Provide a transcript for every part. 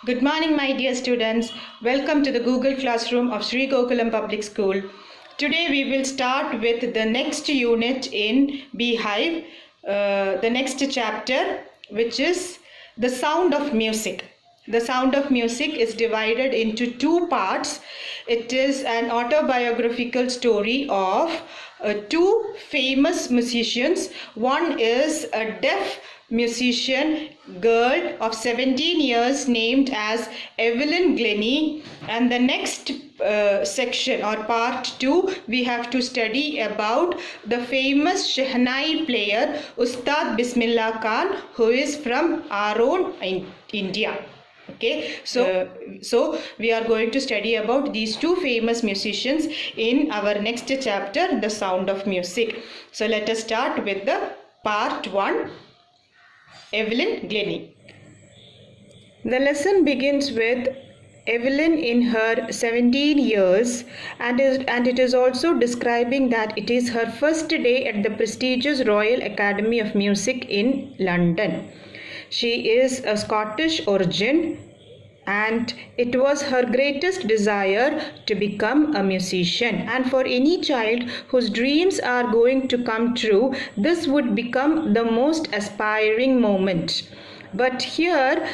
Good morning, my dear students. Welcome to the Google Classroom of Sri Gokulam Public School. Today we will start with the next unit in Beehive, the next chapter, which is the sound of music. The Sound of Music is divided into two parts. It is an autobiographical story of two famous musicians. One is a deaf musician girl of 17 years named as Evelyn Glennie, and the next section or part 2 we have to study about the famous Shehnai player Ustad Bismillah Khan, who is from our own India. Okay, so we are going to study about these two famous musicians in our next chapter, The Sound of Music. So let us start with the part 1, Evelyn Glennie. The lesson begins with Evelyn in her 17 years and it is also describing that it is her first day at the prestigious Royal Academy of Music in London. She is a Scottish origin and it was her greatest desire to become a musician. And for any child whose dreams are going to come true, this would become the most aspiring moment. But here,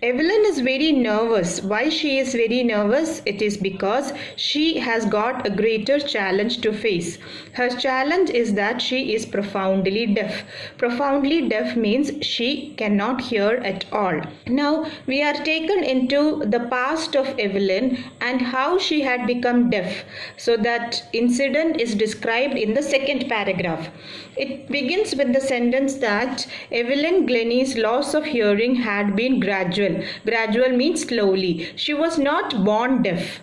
Evelyn is very nervous. Why she is very nervous? It is because she has got a greater challenge to face. Her challenge is that she is profoundly deaf. Profoundly deaf means she cannot hear at all. Now we are taken into the past of Evelyn and how she had become deaf. So that incident is described in the second paragraph. It begins with the sentence that Evelyn Glennie's loss of hearing had been gradual. Gradual means slowly. She was not born deaf.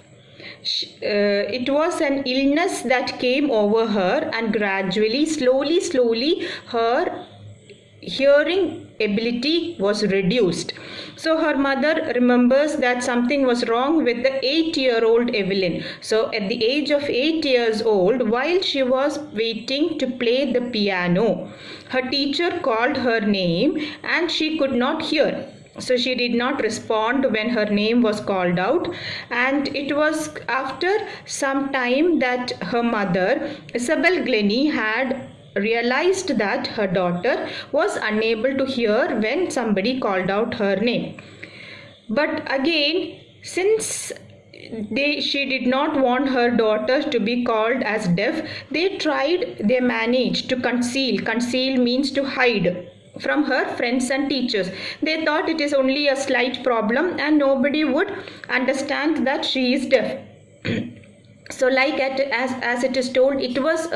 It was an illness that came over her, and gradually, slowly, her hearing ability was reduced. So her mother remembers that something was wrong with the 8-year-old Evelyn. So at the age of 8 years old, while she was waiting to play the piano, her teacher called her name and she could not hear. So she did not respond when her name was called out, and it was after some time that her mother, Isabel Glennie, had realized that her daughter was unable to hear when somebody called out her name. But again, since she did not want her daughter to be called as deaf, they managed to conceal. Conceal means to hide from her friends and teachers. They thought it is only a slight problem and nobody would understand that she is deaf. So like as it is told, it was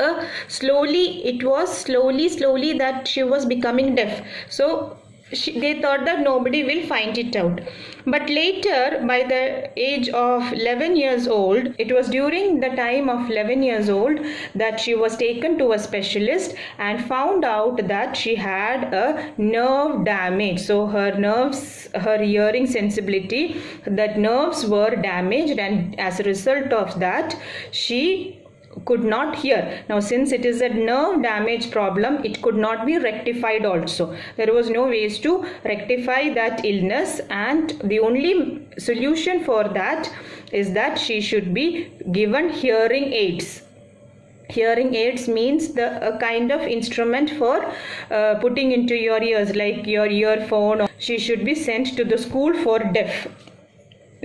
slowly that she was becoming deaf. So they thought that nobody will find it out. But later, by the age of 11 years old, it was during the time of 11 years old that she was taken to a specialist and found out that she had a nerve damage. So her nerves, her hearing sensibility, that nerves were damaged, and as a result of that, she could not hear. Now since it is a nerve damage problem, it could not be rectified also. There was no ways to rectify that illness, and the only solution for that is that she should be given hearing aids. Hearing aids means a kind of instrument for putting into your ears, like your earphone. She should be sent to the school for deaf.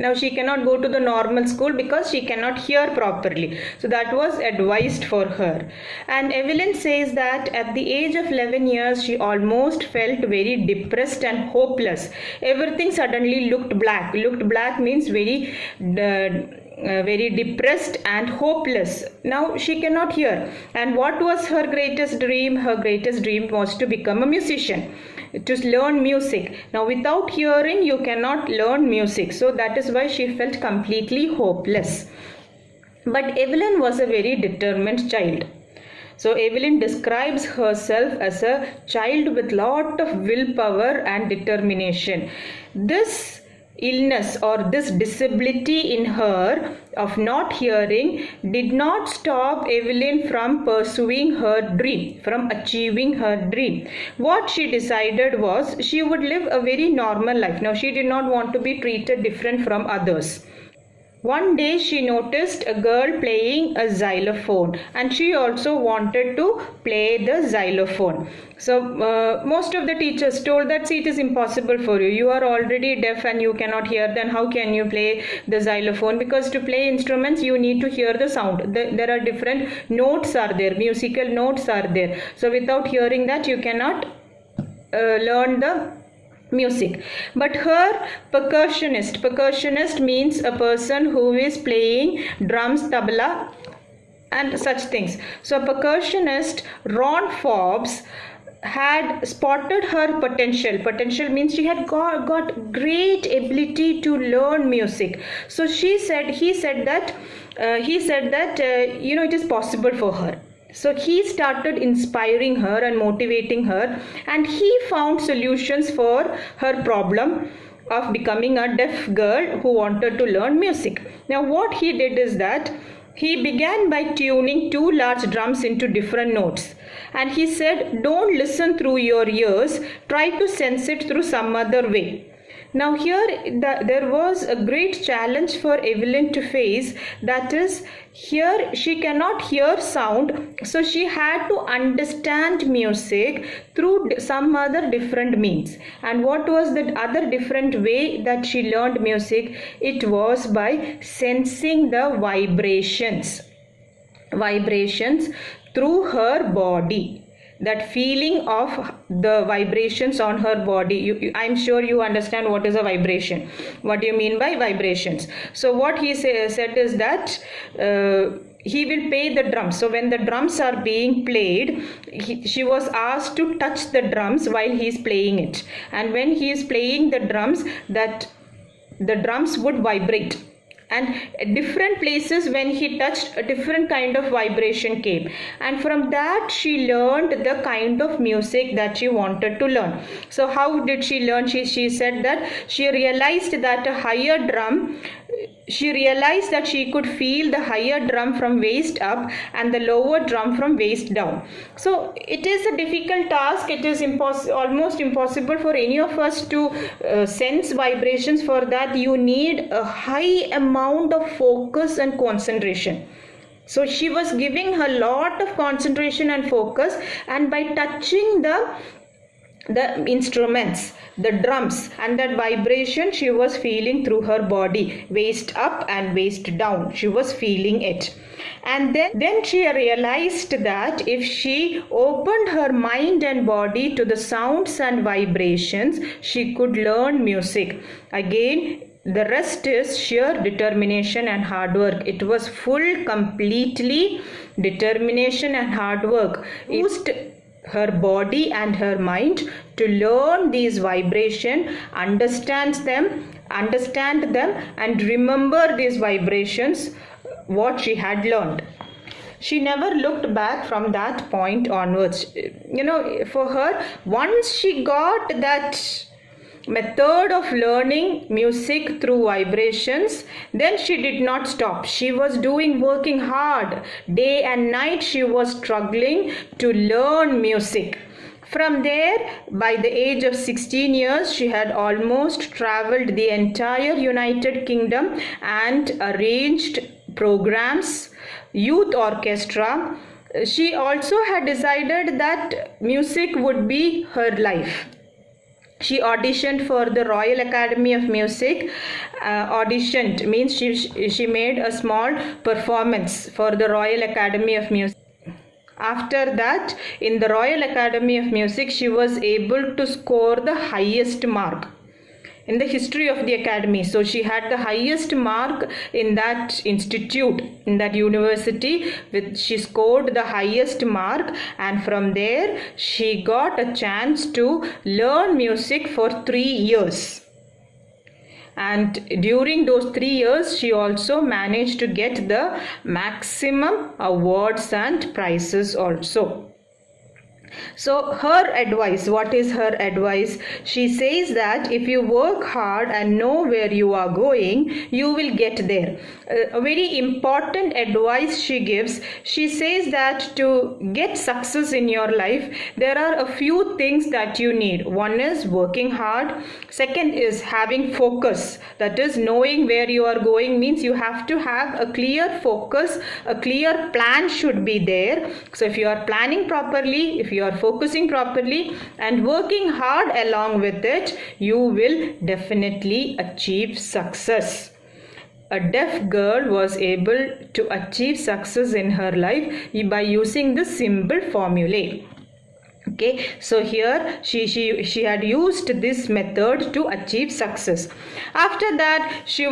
Now she cannot go to the normal school because she cannot hear properly. So that was advised for her. And Evelyn says that at the age of 11 years, she almost felt very depressed and hopeless. Everything suddenly looked black. Looked black means very depressed and hopeless. Now she cannot hear. And what was her greatest dream? Her greatest dream was to become a musician, to learn music. Now without hearing, you cannot learn music. So that is why she felt completely hopeless. But Evelyn was a very determined child. So Evelyn describes herself as a child with lot of willpower and determination. This illness or this disability in her of not hearing did not stop Evelyn from pursuing her dream, from achieving her dream. What she decided was she would live a very normal life. Now, she did not want to be treated different from others. One day she noticed a girl playing a xylophone and she also wanted to play the xylophone. So most of the teachers told that, see, it is impossible for you. You are already deaf and you cannot hear, then how can you play the xylophone? Because to play instruments you need to hear the sound. There are different notes are there, musical notes are there. So without hearing that you cannot learn the music. But her percussionist means a person who is playing drums, tabla and such things. So percussionist Ron Forbes had spotted her potential means she had got great ability to learn music. So he said that it is possible for her. So he started inspiring her and motivating her, and he found solutions for her problem of becoming a deaf girl who wanted to learn music. Now what he did is that he began by tuning two large drums into different notes, and he said, don't listen through your ears, try to sense it through some other way. Now here there was a great challenge for Evelyn to face, that is, here she cannot hear sound, so she had to understand music through some other different means. And what was the other different way that she learned music? It was by sensing the vibrations through her body. That feeling of the vibrations on her body. I'm sure you understand what is a vibration. What do you mean by vibrations? So what he said is that he will play the drums. So when the drums are being played, she was asked to touch the drums while he is playing it. And when he is playing the drums, that the drums would vibrate. And different places when he touched, a different kind of vibration came, and from that she learned the kind of music that she wanted to learn. So how did she learn? She said that she realized that a higher drum, she realized that she could feel the higher drum from waist up and the lower drum from waist down. So it is a difficult task. It is almost impossible for any of us to sense vibrations. For that you need a high amount of focus and concentration. So she was giving a lot of concentration and focus, and by touching the instruments, the drums, and that vibration she was feeling through her body, waist up and waist down, she was feeling it. And then she realized that if she opened her mind and body to the sounds and vibrations, she could learn music. Again, the rest is sheer determination and hard work. It was completely determination and hard work. Used her body and her mind to learn these vibrations, understand them, and remember these vibrations, what she had learned. She never looked back from that point onwards. For her, once she got that method of learning music through vibrations, then she did not stop. She was working hard. Day and night she was struggling to learn music. From there, by the age of 16 years, she had almost traveled the entire United Kingdom and arranged programs, youth orchestra. She also had decided that music would be her life. She auditioned for the Royal Academy of Music. Auditioned means she made a small performance for the Royal Academy of Music. After that, in the Royal Academy of Music, she was able to score the highest mark in the history of the academy. So she had the highest mark in that institute, in that university. She scored the highest mark, and from there she got a chance to learn music for 3 years. And during those 3 years, she also managed to get the maximum awards and prizes also. So her advice, what is her advice? She says that if you work hard and know where you are going, you will get there. A very important advice she gives. She says that to get success in your life, there are a few things that you need. One is working hard. Second is having focus. That is, knowing where you are going means you have to have a clear focus, a clear plan should be there. So if you are planning properly, if you are focusing properly and working hard along with it, you will definitely achieve success. A deaf girl was able to achieve success in her life by using the simple formulae. Okay, so here she had used this method to achieve success. After that she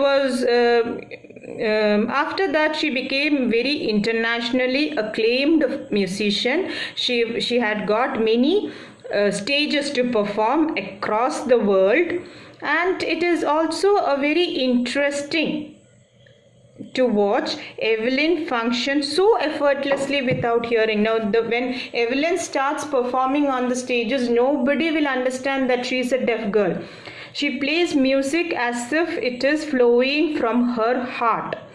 became very internationally acclaimed musician. She had got many stages to perform across the world, and it is also a very interesting to watch Evelyn function so effortlessly without hearing. Now, when Evelyn starts performing on the stages, nobody will understand that she is a deaf girl. She plays music as if it is flowing from her heart.